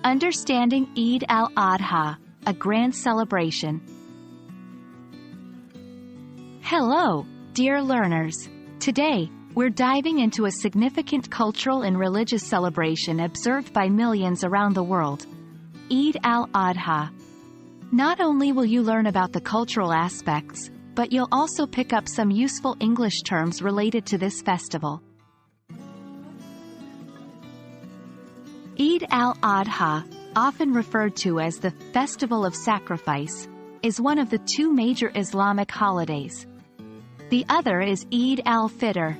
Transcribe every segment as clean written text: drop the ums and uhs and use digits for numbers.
Understanding Eid al-Adha, a grand celebration. Hello, dear learners. Today, we're diving into a significant cultural and religious celebration observed by millions around the world. Eid al-Adha. Not only will you learn about the cultural aspects, but you'll also pick up some useful English terms related to this festival. Eid al-Adha, often referred to as the Festival of Sacrifice, is one of the two major Islamic holidays. The other is Eid al-Fitr.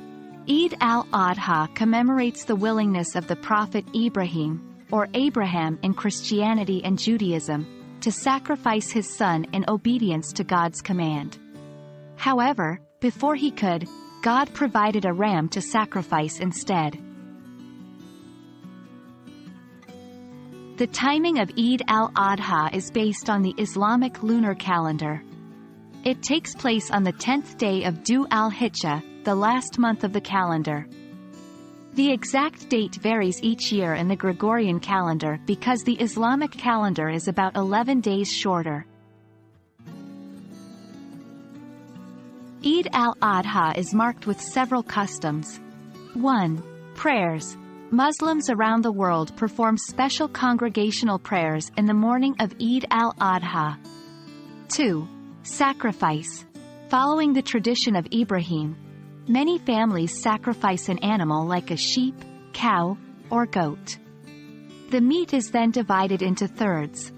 Eid al-Adha commemorates the willingness of the Prophet Ibrahim, or Abraham in Christianity and Judaism, to sacrifice his son in obedience to God's command. However, before he could, God provided a ram to sacrifice instead. The timing of Eid al-Adha is based on the Islamic lunar calendar. It takes place on the 10th day of Dhu al-Hijjah, the last month of the calendar. The exact date varies each year in the Gregorian calendar because the Islamic calendar is about 11 days shorter. Eid al-Adha is marked with several customs. 1. Prayers. Muslims around the world perform special congregational prayers in the morning of Eid al-Adha. 2. Sacrifice. Following the tradition of Ibrahim, many families sacrifice an animal like a sheep, cow, or goat. The meat is then divided into thirds.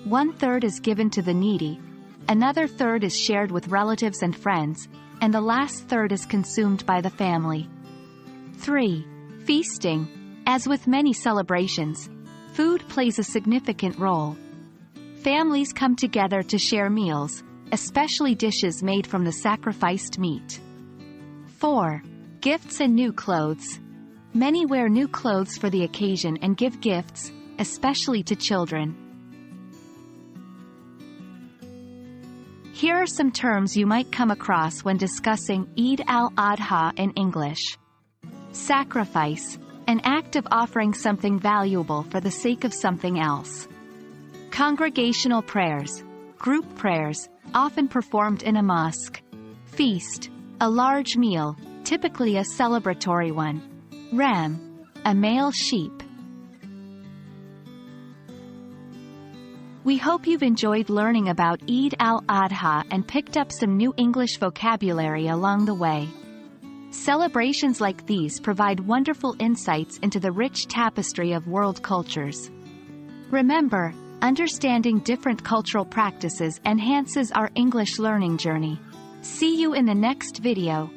1/3 is given to the needy, another third is shared with relatives and friends, and the last third is consumed by the family. 3. Feasting. As with many celebrations, food plays a significant role. Families come together to share meals, especially dishes made from the sacrificed meat. 4. Gifts and new clothes. Many wear new clothes for the occasion and give gifts, especially to children. Here are some terms you might come across when discussing Eid al-Adha in English. Sacrifice. An act of offering something valuable for the sake of something else. Congregational prayers. Group prayers, often performed in a mosque. Feast. A large meal, typically a celebratory one. Ram. A male sheep. We hope you've enjoyed learning about Eid al-Adha and picked up some new English vocabulary along the way. Celebrations like these provide wonderful insights into the rich tapestry of world cultures. Remember, understanding different cultural practices enhances our English learning journey. See you in the next video.